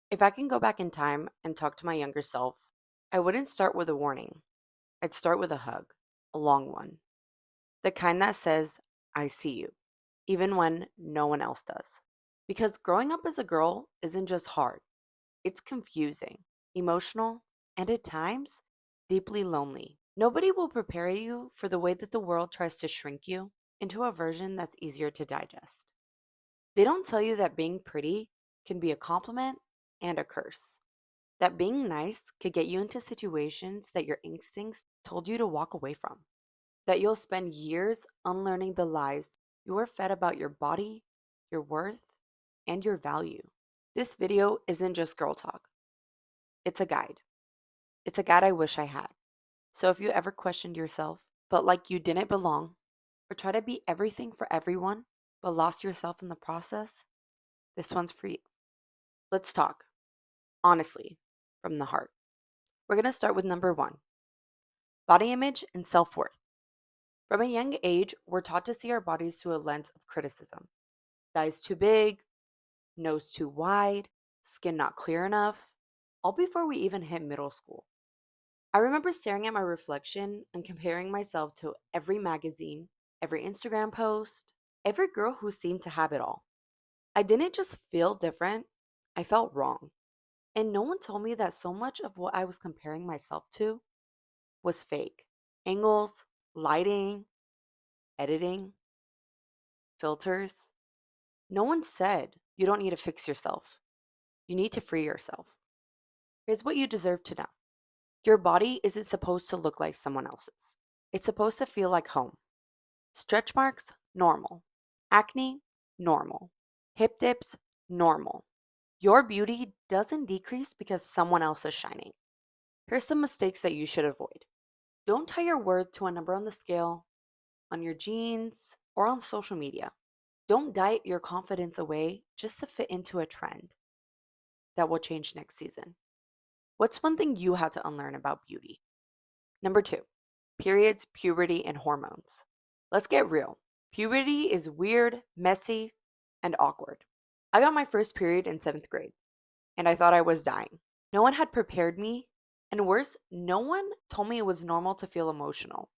If I can go back in time and talk to my younger self, I wouldn't start with a warning. I'd start with a hug, a long one. The kind that says, I see you, even when no one else does. Because growing up as a girl isn't just hard, it's confusing, emotional, and at times, deeply lonely. Nobody will prepare you for the way that the world tries to shrink you into a version that's easier to digest. They don't tell you that being pretty can be a compliment and a curse. That being nice could get you into situations that your instincts told you to walk away from. That you'll spend years unlearning the lies you were fed about your body, your worth, and your value. This video isn't just girl talk, it's a guide. It's a guide I wish I had. So if you ever questioned yourself, felt like you didn't belong, or try to be everything for everyone, but lost yourself in the process, this one's for you. Let's talk, honestly, from the heart. We're going to start with number one, body image and self worth. From a young age, we're taught to see our bodies through a lens of criticism. Thighs too big, nose too wide, skin not clear enough, all before we even hit middle school. I remember staring at my reflection and comparing myself to every magazine, every Instagram post, every girl who seemed to have it all. I didn't just feel different, I felt wrong. And no one told me that so much of what I was comparing myself to was fake. Angles, lighting, editing, filters. No one said you don't need to fix yourself. You need to free yourself. Here's what you deserve to know. Your body isn't supposed to look like someone else's. It's supposed to feel like home. Stretch marks, normal. Acne, normal. Hip dips, normal. Your beauty doesn't decrease because someone else is shining. Here's some mistakes that you should avoid. Don't tie your worth to a number on the scale, on your jeans, or on social media. Don't diet your confidence away just to fit into a trend that will change next season. What's one thing you had to unlearn about beauty? Number two, periods, puberty, and hormones. Let's get real. Puberty is weird, messy, and awkward. I got my first period in seventh grade, and I thought I was dying. No one had prepared me, and worse, no one told me it was normal to feel emotional,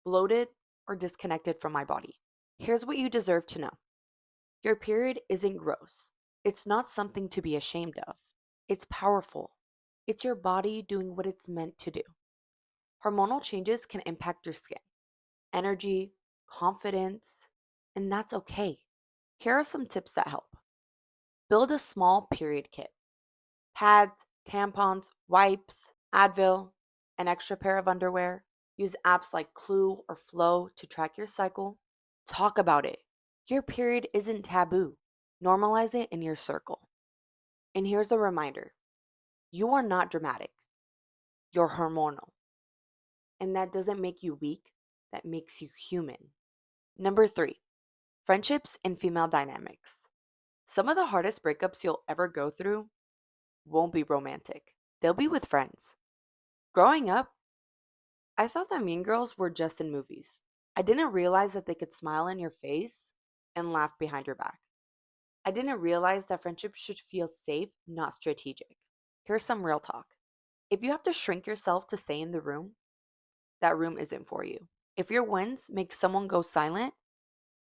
bloated, or disconnected from my body. Here's what you deserve to know. Your period isn't gross. It's not something to be ashamed of. It's powerful. It's your body doing what it's meant to do. Hormonal changes can impact your skin, energy, confidence, and that's okay. Here are some tips that help. Build a small period kit: pads, tampons, wipes, Advil, an extra pair of underwear. Use apps like Clue or Flow to track your cycle. Talk about it. Your period isn't taboo. Normalize it in your circle. And here's a reminder: you are not dramatic, you're hormonal. And that doesn't make you weak, that makes you human. Number three, friendships and female dynamics. Some of the hardest breakups you'll ever go through won't be romantic, they'll be with friends. Growing up, I thought that mean girls were just in movies. I didn't realize that they could smile in your face and laugh behind your back. I didn't realize that friendship should feel safe, not strategic. Here's some real talk. If you have to shrink yourself to stay in the room, that room isn't for you. If your wins make someone go silent,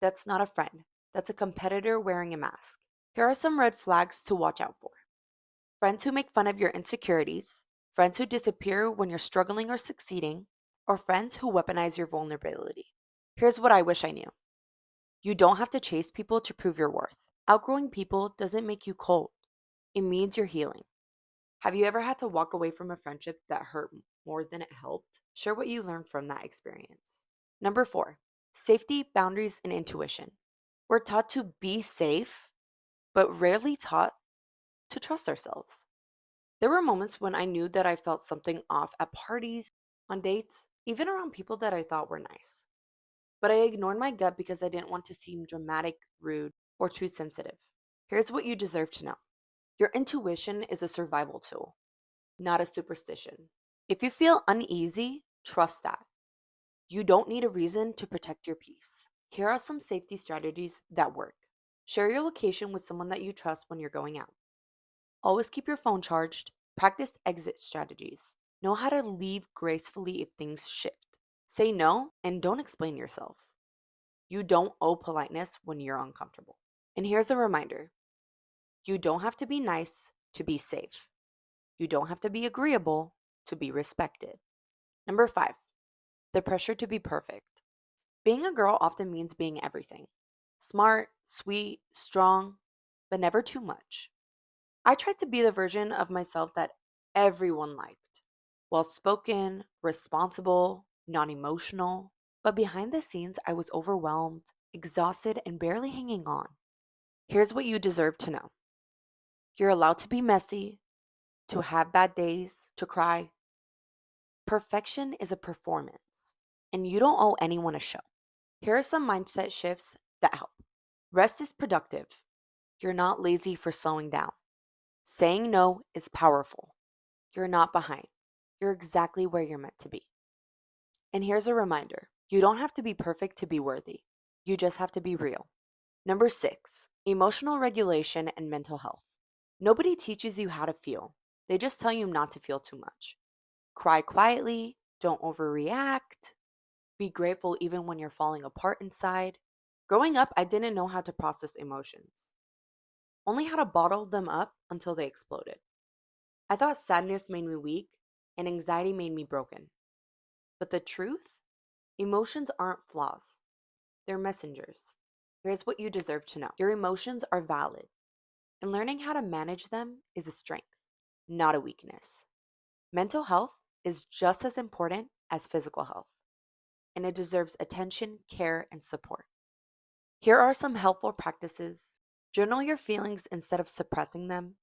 that's not a friend. That's a competitor wearing a mask. Here are some red flags to watch out for: friends who make fun of your insecurities, friends who disappear when you're struggling or succeeding, or friends who weaponize your vulnerability. Here's what I wish I knew: you don't have to chase people to prove your worth. Outgrowing people doesn't make you cold, it means you're healing. Have you ever had to walk away from a friendship that hurt more than it helped? Share what you learned from that experience. Number four, safety, boundaries, and intuition. We're taught to be safe, but rarely taught to trust ourselves. There were moments when I knew that I felt something off at parties, on dates, even around people that I thought were nice. But I ignored my gut because I didn't want to seem dramatic, rude, or too sensitive. Here's what you deserve to know: your intuition is a survival tool, not a superstition. If you feel uneasy, trust that. You don't need a reason to protect your peace. Here are some safety strategies that work. Share your location with someone that you trust when you're going out. Always keep your phone charged. Practice exit strategies. Know how to leave gracefully if things shift. Say no and don't explain yourself. You don't owe politeness when you're uncomfortable. And here's a reminder: you don't have to be nice to be safe. You don't have to be agreeable to be respected. Number 5, the pressure to be perfect. Being a girl often means being everything: smart, sweet, strong, but never too much. I tried to be the version of myself that everyone liked: well spoken, responsible, non emotional. But behind the scenes, I was overwhelmed, exhausted, and barely hanging on. Here's what you deserve to know: you're allowed to be messy, to have bad days, to cry. Perfection is a performance, and you don't owe anyone a show. Here are some mindset shifts that help. Rest is productive. You're not lazy for slowing down. Saying no is powerful. You're not behind. You're exactly where you're meant to be. And here's a reminder: you don't have to be perfect to be worthy. You just have to be real. Number 6, emotional regulation and mental health. Nobody teaches you how to feel, they just tell you not to feel too much. Cry quietly, don't overreact, be grateful even when you're falling apart inside. Growing up, I didn't know how to process emotions, only how to bottle them up until they exploded. I thought sadness made me weak and anxiety made me broken. But the truth? Emotions aren't flaws, they're messengers. Here's what you deserve to know: your emotions are valid, and learning how to manage them is a strength, not a weakness. Mental health is just as important as physical health, and it deserves attention, care, and support. Here are some helpful practices. Journal your feelings instead of suppressing them.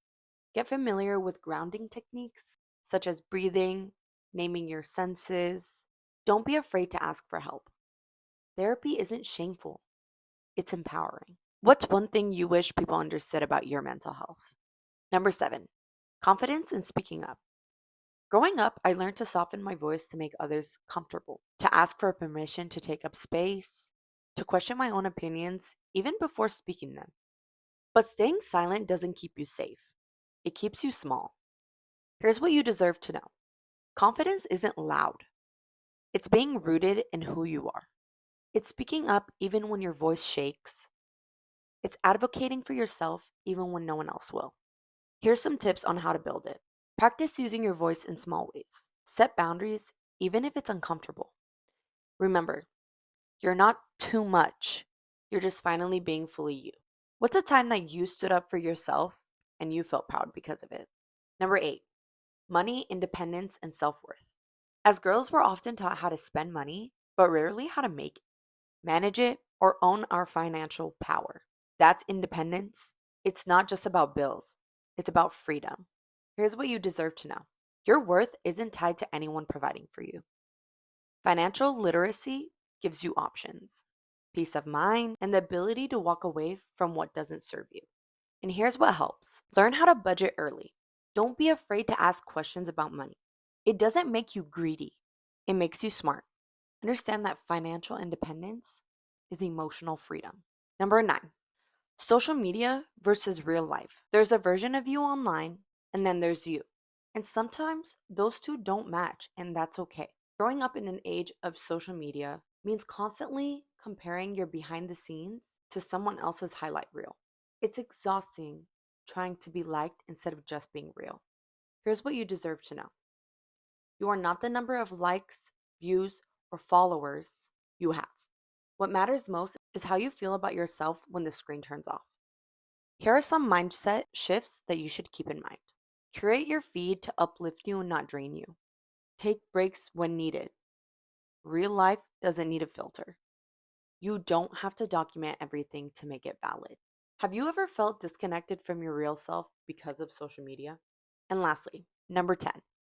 Get familiar with grounding techniques such as breathing, naming your senses. Don't be afraid to ask for help. Therapy isn't shameful, it's empowering. What's one thing you wish people understood about your mental health? Number 7, confidence in speaking up. Growing up, I learned to soften my voice to make others comfortable, to ask for permission to take up space, to question my own opinions even before speaking them. But staying silent doesn't keep you safe, it keeps you small. Here's what you deserve to know: confidence isn't loud, it's being rooted in who you are. It's speaking up even when your voice shakes. It's advocating for yourself even when no one else will. Here's some tips on how to build it. Practice using your voice in small ways. Set boundaries even if it's uncomfortable. Remember, you're not too much. You're just finally being fully you. What's a time that you stood up for yourself and you felt proud because of it? Number 8, money, independence, and self worth. As girls, we're often taught how to spend money, but rarely how to make it, manage it, or own our financial power. That's independence. It's not just about bills, it's about freedom. Here's what you deserve to know: your worth isn't tied to anyone providing for you. Financial literacy gives you options, peace of mind, and the ability to walk away from what doesn't serve you. And here's what helps: learn how to budget early. Don't be afraid to ask questions about money. It doesn't make you greedy, it makes you smart. Understand that financial independence is emotional freedom. Number 9, social media versus real life. There's a version of you online, and then there's you. And sometimes those two don't match, and that's okay. Growing up in an age of social media means constantly comparing your behind the scenes to someone else's highlight reel. It's exhausting trying to be liked instead of just being real. Here's what you deserve to know: you are not the number of likes, views, or followers you have. What matters most is how you feel about yourself when the screen turns off. Here are some mindset shifts that you should keep in mind. Curate your feed to uplift you and not drain you. Take breaks when needed. Real life doesn't need a filter. You don't have to document everything to make it valid. Have you ever felt disconnected from your real self because of social media? And lastly, number 10,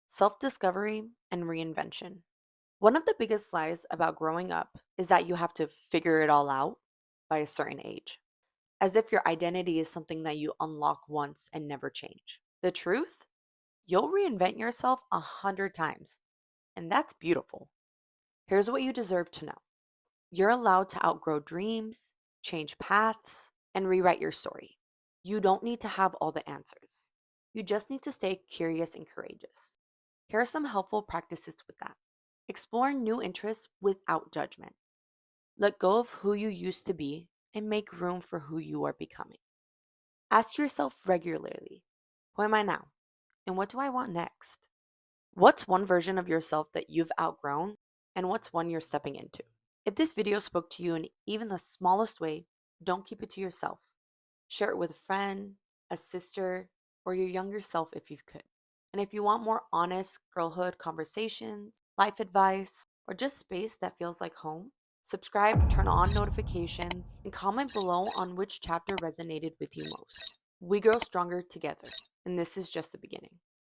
self discovery and reinvention. One of the biggest lies about growing up is that you have to figure it all out by a certain age, as if your identity is something that you unlock once and never change. The truth? You'll reinvent yourself 100 times, and that's beautiful. Here's what you deserve to know: you're allowed to outgrow dreams, change paths, and rewrite your story. You don't need to have all the answers. You just need to stay curious and courageous. Here are some helpful practices with that. Explore new interests without judgment. Let go of who you used to be and make room for who you are becoming. Ask yourself regularly, who am I now? And what do I want next? What's one version of yourself that you've outgrown? And what's one you're stepping into? If this video spoke to you in even the smallest way, don't keep it to yourself. Share it with a friend, a sister, or your younger self if you could. And if you want more honest girlhood conversations, life advice, or just space that feels like home, subscribe, turn on notifications, and comment below on which chapter resonated with you most. We grow stronger together, and this is just the beginning.